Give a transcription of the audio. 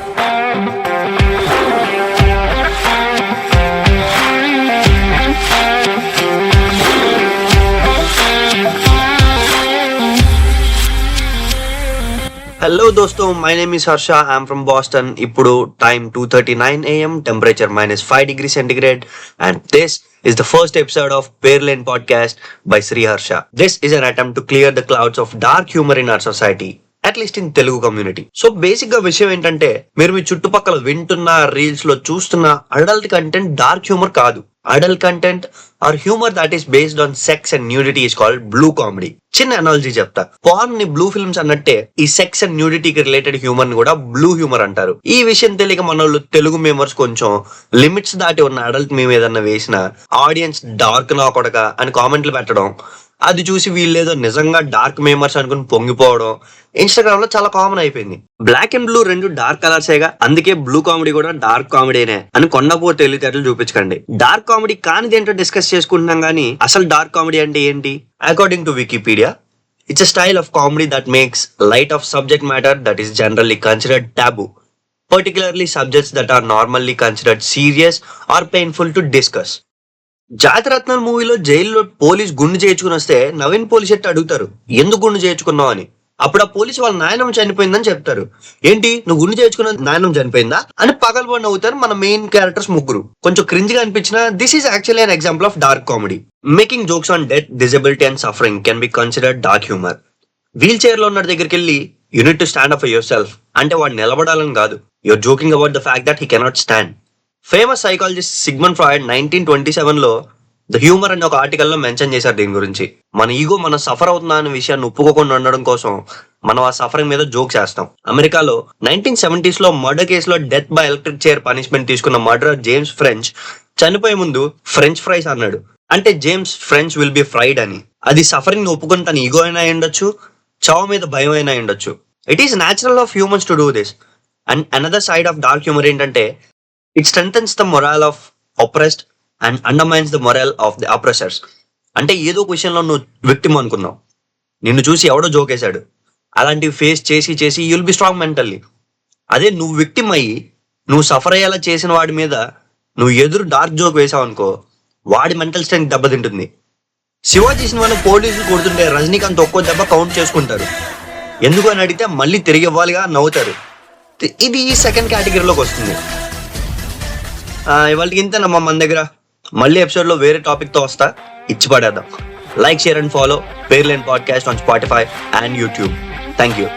Hello dosto, my name is Harsha. I'm from Boston. Ippudu time 2:39 a.m. Temperature -5 degrees centigrade, and this is the first episode of Perlane podcast by Sri Harsha. This is an attempt to clear the clouds of dark humor in our society, at least in Telugu community. So basic గా విషయం ఏంటంటే, మీరు మీ చుట్టుపక్కల వింటున్న reels లో చూస్తున్న adult content dark humour కాదు. Adult content or humor that is based on sex and nudity is called blue comedy. చిన్న అనాలజీ చెప్తా. పార్న్ ని బ్లూ ఫిల్మ్స్ అన్నట్టే ఈ సెక్స్ అండ్ న్యూడిటీకి రిలేటెడ్ హ్యూమర్ ని కూడా బ్లూ హ్యూమర్ అంటారు. ఈ విషయం తెలియక మన తెలుగు మేమర్స్ కొంచెం లిమిట్స్ దాటి ఉన్న అడల్ట్ మేము ఏదన్నా వేసిన ఆడియన్స్ డార్క్ నా కొడక అని కామెంట్లు పెట్టడం, అది చూసి వీళ్ళేదో నిజంగా డార్క్ మేమర్స్ అనుకుని పొంగిపోవడం ఇన్స్టాగ్రామ్ లో చాలా కామన్ అయిపోయింది. బ్లాక్ అండ్ బ్లూ రెండు డార్క్ కలర్సేగా, అందుకే బ్లూ కామెడీ కూడా డార్క్ కామెడీనే అని కొండపో తెలివితేటలు చూపించకండి. డార్క్ కామెడీ కానిది ఏంటో డిస్కస్ చేసుకుంటున్నాం కానీ అసలు డార్క్ కామెడీ అంటే ఏంటి? According to Wikipedia, it's a style of comedy that makes light of subject matter that is generally considered taboo, particularly subjects that are normally considered serious or painful to discuss. జాతిరత్నం మూవీలో జైల్లో police గుండు చేయించుకుని వస్తే Naveen police ఎట్టి అడుగుతారు, ఎందుకు గుండు చేయించుకున్నావు అని. అప్పుడు ఆ పోలీస్ వాళ్ళ నాయనమ్మ చనిపోయిందని చెప్తారు. ఏంటి నువ్వు గుండు చేయించుకున్న నాయనమ్మ చనిపోయిందా అని పగలబడి నవ్వుతారు మన మెయిన్ క్యారెక్టర్స్ ముగ్గురు. కొంచెం క్రింజ్ గా అనిపించిన this is actually an example of dark comedy. Making jokes on death, disability and suffering can be considered dark humour. Wheelchair లో ఉన్న దగ్గరికి వెళ్ళి you need to stand up for yourself అంటే వాడు నిలబడాలని కాదు, you're joking about the fact that he cannot stand. Famous psychologist Sigmund Freud 1927 లో the humour అనే ఒక ఆర్టికల్లో మెన్షన్ చేశారు దీని గురించి. మన ఈగో మనం సఫర్ అవుతున్నా అనే విషయాన్ని ఒప్పుకోకుండా ఉండడం కోసం మనం ఆ సఫరింగ్ మీద జోక్ చేస్తాం. అమెరికాలో 1970s లో మర్డర్ కేసులో death by electric chair punishment తీసుకున్న మర్డరర్ జేమ్స్ ఫ్రెంచ్ చనిపోయే ముందు ఫ్రెంచ్ ఫ్రైస్ అన్నాడు. అంటే James French will be fried అని. అది సఫరింగ్ ఒప్పుకుని తన ఈగో అయినా ఉండొచ్చు, చావు మీద భయం అయినా ఉండొచ్చు. It is natural of humans to do this. And another side of dark humour ఏంటంటే, it strengthens the morale of oppressed and undermines the morale of the oppressors. అంటే ఏదో క్వశ్చన్లో నువ్వు విక్టిమ్ అనుకున్నావు, నిన్ను చూసి ఎవడో జోకేశాడు, అలాంటివి ఫేస్ చేసి చేసి యుల్ బి స్ట్రాంగ్ మెంటల్లీ. అదే నువ్వు విక్టిమ్ అయ్యి నువ్వు సఫర్ అయ్యేలా చేసిన వాడి మీద నువ్వు ఎదురు డార్క్ జోక్ వేసావు అనుకో, వాడి మెంటల్ స్ట్రెంగ్త్ దెబ్బతింటుంది. శివాజీ సినిమాను పోలీసులు కొడుతుంటే రజనీకాంత్ ఒక్కో దెబ్బ కౌంట్ చేసుకుంటారు. ఎందుకు అని అడిగితే మళ్ళీ తిరిగి ఇవ్వాలిగా నవ్వుతారు. ఇది సెకండ్ కేటగిరీలోకి వస్తుంది. ఇవాళకి ఇంతేనమ్మా మన దగ్గర. మళ్ళీ ఎపిసోడ్ లో వేరే టాపిక్ తో వస్తా, ఇచ్చి పడేద్దాం. Like, share and follow Perlane podcast on Spotify and YouTube. Thank you.